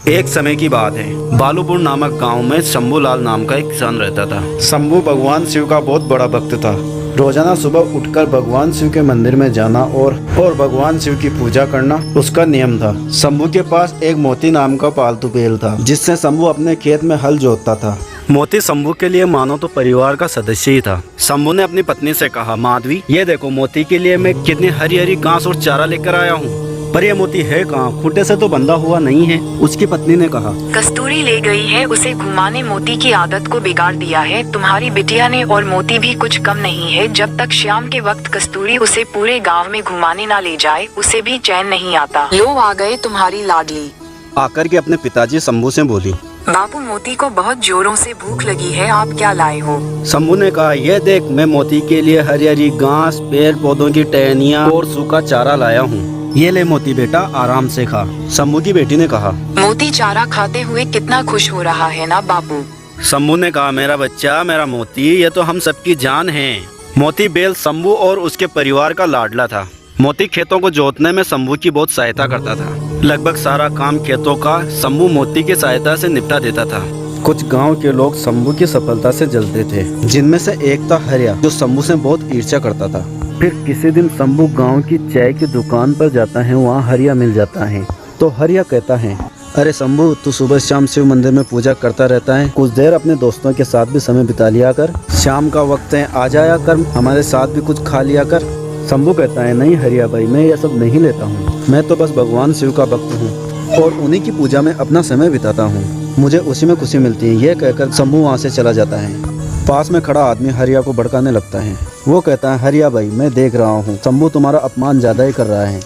एक समय की बात है, बालूपुर नामक गांव में शंभूलाल नाम का एक किसान रहता था। शंभू भगवान शिव का बहुत बड़ा भक्त था। रोजाना सुबह उठकर भगवान शिव के मंदिर में जाना और भगवान शिव की पूजा करना उसका नियम था। शंभू के पास एक मोती नाम का पालतू बैल था, जिससे शंभू अपने खेत में हल जोतता था। मोती शंभू के लिए मानो तो परिवार का सदस्य ही था। शंभू ने अपनी पत्नी से कहा, माधवी, ये देखो मोती के लिए मैं कितनी हरी हरी घास और चारा लेकर आया हूँ, पर ये मोती है कहाँ? खूंटे से तो बंधा हुआ नहीं है। उसकी पत्नी ने कहा, कस्तूरी ले गई है, उसे घुमाने मोती की आदत को बिगाड़ दिया है तुम्हारी बिटिया ने, और मोती भी कुछ कम नहीं है। जब तक शाम के वक्त कस्तूरी उसे पूरे गांव में घुमाने ना ले जाए, उसे भी चैन नहीं आता। लो आ गए तुम्हारी लाडली। आकर के अपने पिताजी शंभू से बोली, बाबू, मोती को बहुत जोरों से भूख लगी है, आप क्या लाए हो? शंभू ने कहा, ये देख, मैं मोती के लिए हरी हरी घास, पेड़ पौधों की टहनियाँ और सूखा चारा लाया हूँ। ये ले मोती बेटा, आराम से खा। शंभू की बेटी ने कहा, मोती चारा खाते हुए कितना खुश हो रहा है ना बापू। शंभू ने कहा, मेरा बच्चा, मेरा मोती, ये तो हम सबकी जान है। मोती बैल शंभू और उसके परिवार का लाडला था। मोती खेतों को जोतने में शंभू की बहुत सहायता करता था। लगभग सारा काम खेतों का शंभू मोती की सहायता से निपटा देता था। कुछ गांव के लोग शंभू की सफलता से जलते थे, जिनमें से एक था हरिया, जो शंभू से बहुत ईर्ष्या करता था। फिर किसी दिन शंभू गांव की चाय की दुकान पर जाता है, वहाँ हरिया मिल जाता है। तो हरिया कहता है, अरे शंभू, तू सुबह शाम शिव मंदिर में पूजा करता रहता है, कुछ देर अपने दोस्तों के साथ भी समय बिता लिया कर। शाम का वक्त है, आ जाया कर, हमारे साथ भी कुछ खा लिया कर। शंभू कहता है, नहीं हरिया भाई, मैं ये सब नहीं लेता हूँ, मैं तो बस भगवान शिव का भक्त हूँ और उन्हीं की पूजा में अपना समय बिताता हूँ, मुझे उसी में खुशी मिलती है। ये कहकर शंभू वहाँ से चला जाता है। पास में खड़ा आदमी हरिया को भड़काने लगता है। वो कहता है, हरिया भाई, मैं देख रहा हूँ शंभू तुम्हारा अपमान ज्यादा ही कर रहा है।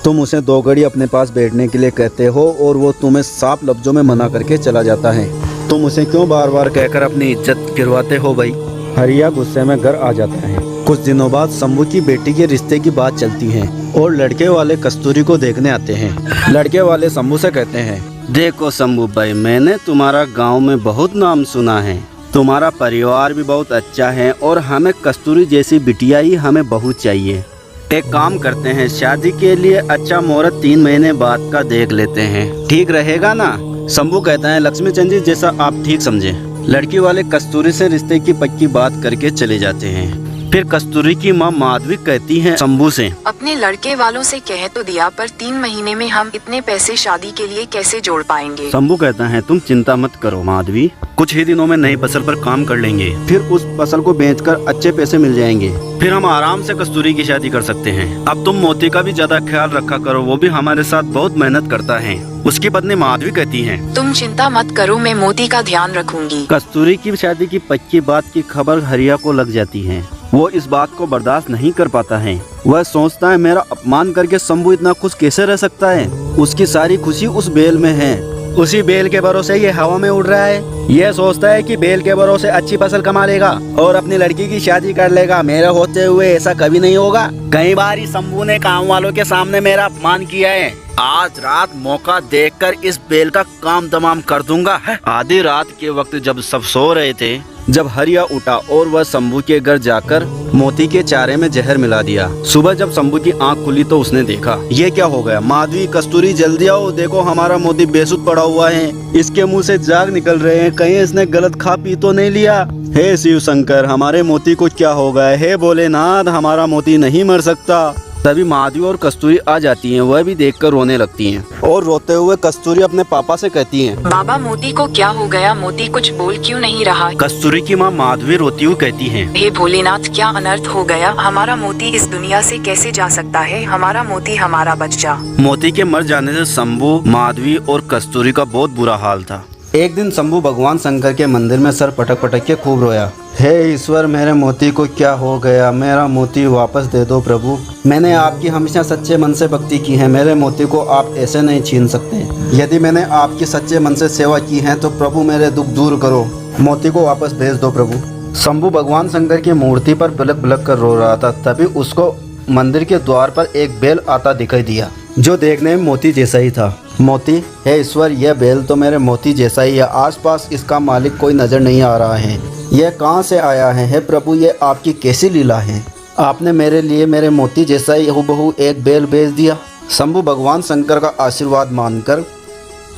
तुम उसे 2 घड़ी अपने पास बैठने के लिए कहते हो और वो तुम्हें साफ लफ्जों में मना करके चला जाता है। तुम उसे क्यों बार बार कहकर अपनी इज्जत गिरवाते हो भाई? हरिया गुस्से में घर आ जाता है। कुछ दिनों बाद शंभू की बेटी के रिश्ते की बात चलती है और लड़के वाले कस्तूरी को देखने आते हैं। लड़के वाले शंभू से कहते हैं, देखो शंभू भाई, मैंने तुम्हारा गाँव में बहुत नाम सुना है, तुम्हारा परिवार भी बहुत अच्छा है और हमें कस्तूरी जैसी बिटिया ही हमें बहू चाहिए। एक काम करते हैं, शादी के लिए अच्छा मुहूर्त 3 महीने बाद का देख लेते हैं, ठीक रहेगा ना? शंभू कहता है, लक्ष्मीचंद जी, जैसा आप ठीक समझे। लड़की वाले कस्तूरी से रिश्ते की पक्की बात करके चले जाते हैं। फिर कस्तूरी की माँ माधवी कहती है शंभू से, अपने लड़के वालों से कह तो दिया, पर 3 महीने में हम इतने पैसे शादी के लिए कैसे जोड़ पाएंगे? शंभू कहता है, तुम चिंता मत करो माधवी, कुछ ही दिनों में नई फसल पर काम कर लेंगे, फिर उस फसल को बेचकर अच्छे पैसे मिल जाएंगे, फिर हम आराम से कस्तूरी की शादी कर सकते हैं। अब तुम मोती का भी ज्यादा ख्याल रखा करो, वो भी हमारे साथ बहुत मेहनत करता है। उसकी पत्नी माधवी कहती है, तुम चिंता मत करो, मैं मोती का ध्यान रखूंगी। कस्तूरी की शादी की पक्की बात की खबर हरिया को लग जाती है। वो इस बात को बर्दाश्त नहीं कर पाता है। वह सोचता है, मेरा अपमान करके शंभू इतना खुश कैसे रह सकता है? उसकी सारी खुशी उस बेल में है, उसी बेल के भरोसे ये हवा में उड़ रहा है। यह सोचता है कि बेल के भरोसे अच्छी फसल कमा लेगा और अपनी लड़की की शादी कर लेगा। मेरे होते हुए ऐसा कभी नहीं होगा। कई बार ही शंभू ने गाँव वालों के सामने मेरा अपमान किया है। आज रात मौका देखकर इस बेल का काम तमाम कर दूंगा। आधी रात के वक्त जब सब सो रहे थे, जब हरिया उठा और वह शंभू के घर जाकर मोती के चारे में जहर मिला दिया। सुबह जब शंभू की आंख खुली तो उसने देखा, ये क्या हो गया? माधवी, कस्तूरी, जल्दी आओ, देखो हमारा मोती बेसुध पड़ा हुआ है, इसके मुंह से जाग निकल रहे हैं, कहीं इसने गलत खा पी तो नहीं लिया? हे शिव शंकर, हमारे मोती को क्या हो गया? हे भोलेनाथ, हमारा मोती नहीं मर सकता। तभी माधवी और कस्तूरी आ जाती हैं। वह भी देखकर रोने लगती हैं और रोते हुए कस्तूरी अपने पापा से कहती हैं, बाबा, मोती को क्या हो गया? मोती कुछ बोल क्यों नहीं रहा? कस्तूरी की माँ माधवी रोती हुई कहती है, हे भोलेनाथ, क्या अनर्थ हो गया? हमारा मोती इस दुनिया से कैसे जा सकता है? हमारा मोती हमारा बच्चा। मोती के मर जाने से शंभू, माधवी और कस्तूरी का बहुत बुरा हाल था। एक दिन शंभू भगवान शंकर के मंदिर में सर पटक पटक के खूब रोया, हे ईश्वर, मेरे मोती को क्या हो गया? मेरा मोती वापस दे दो प्रभु। मैंने आपकी हमेशा सच्चे मन से भक्ति की है, मेरे मोती को आप ऐसे नहीं छीन सकते। यदि मैंने आपकी सच्चे मन से सेवा की है तो प्रभु मेरे दुख दूर करो, मोती को वापस भेज दो प्रभु। शंभू भगवान शंकर की मूर्ति पर बिलक बिलक कर रो रहा था। तभी उसको मंदिर के द्वार पर एक बैल आता दिखाई दिया, जो देखने में मोती जैसा ही था। मोती, हे ईश्वर, यह बैल तो मेरे मोती जैसा ही है, आसपास इसका मालिक कोई नजर नहीं आ रहा है, यह कहाँ से आया है? हे प्रभु, ये आपकी कैसी लीला है? आपने मेरे लिए मेरे मोती जैसा ही हूबहू एक बैल भेज दिया। शंभू भगवान शंकर का आशीर्वाद मानकर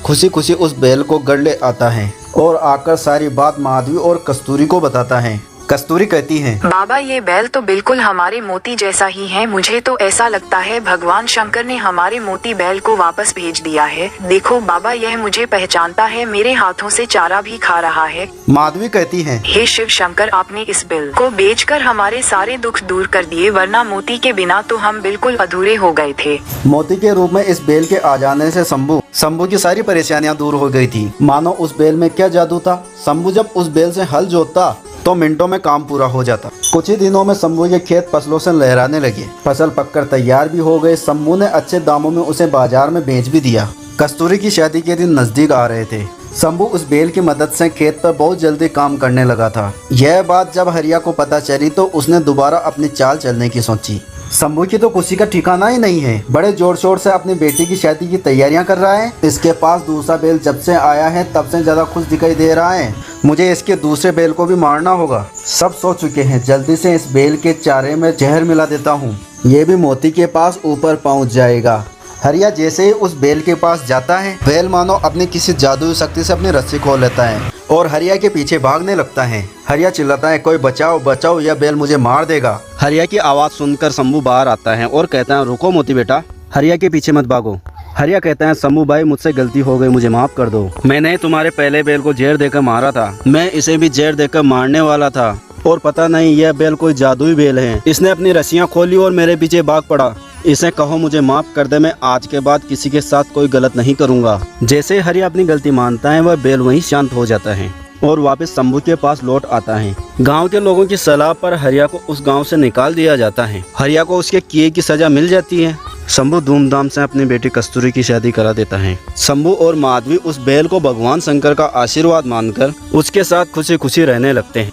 खुशी खुशी उस बैल को गढ़ ले आता है और आकर सारी बात माधवी और कस्तूरी को बताता है। कस्तूरी कहती है, बाबा ये बैल तो बिल्कुल हमारे मोती जैसा ही है। मुझे तो ऐसा लगता है भगवान शंकर ने हमारे मोती बैल को वापस भेज दिया है। देखो बाबा, यह मुझे पहचानता है, मेरे हाथों से चारा भी खा रहा है। माधवी कहती है, हे शिव शंकर, आपने इस बैल को बेचकर हमारे सारे दुख दूर कर दिए, वरना मोती के बिना तो हम बिल्कुल अधूरे हो गए थे। मोती के रूप में इस बैल के आ जाने से शंभू की सारी परेशानियां दूर हो गई थी। मानो उस बैल में क्या जादू था। शंभू जब उस बैल से हल जोतता तो मिनटों में काम पूरा हो जाता। कुछ ही दिनों में शंभू के खेत फसलों से लहराने लगे। फसल पककर तैयार भी हो गए। शंभू ने अच्छे दामों में उसे बाजार में बेच भी दिया। कस्तूरी की शादी के दिन नजदीक आ रहे थे। शंभू उस बैल की मदद से खेत पर बहुत जल्दी काम करने लगा था। यह बात जब हरिया को पता चली तो उसने दोबारा अपनी चाल चलने की सोची। शंभू की तो खुशी का ठिकाना ही नहीं है। बड़े जोर शोर से अपनी बेटी की शादी की तैयारियां कर रहा है। इसके पास दूसरा बैल जब से आया है तब से ज्यादा खुश दिखाई दे रहा है। मुझे इसके दूसरे बैल को भी मारना होगा। सब सो चुके हैं। जल्दी से इस बैल के चारे में जहर मिला देता हूँ। ये भी मोती के पास ऊपर पहुँच जाएगा। हरिया जैसे ही उस बैल के पास जाता है, बैल मानो अपनी किसी जादुई शक्ति से अपनी रस्सी खोल लेता है और हरिया के पीछे भागने लगता है। हरिया चिल्लाता है, कोई बचाओ बचाओ, यह बैल मुझे मार देगा। हरिया की आवाज़ सुनकर शंभू बाहर आता है और कहता है, रुको मोती बेटा, हरिया के पीछे मत भागो। हरिया कहता है, शंभू भाई मुझसे गलती हो गई, मुझे माफ कर दो। मैंने तुम्हारे पहले बैल को जहर देकर मारा था। मैं इसे भी जहर देकर मारने वाला था और पता नहीं यह बैल कोई जादुई बैल है। इसने अपनी रस्सियां खोली और मेरे पीछे भाग पड़ा। इसे कहो मुझे माफ कर दे, मैं आज के बाद किसी के साथ कोई गलत नहीं करूंगा। जैसे हरिया अपनी गलती मानता है वह बैल वहीं शांत हो जाता है और वापस शंभू के पास लौट आता है। गांव के लोगों की सलाह पर हरिया को उस गांव से निकाल दिया जाता है। हरिया को उसके किए की सजा मिल जाती है। शंभू धूमधाम से अपनी बेटी कस्तूरी की शादी करा देता है। शंभू और माधवी उस बैल को भगवान शंकर का आशीर्वाद मानकर उसके साथ खुशी खुशी रहने लगते हैं।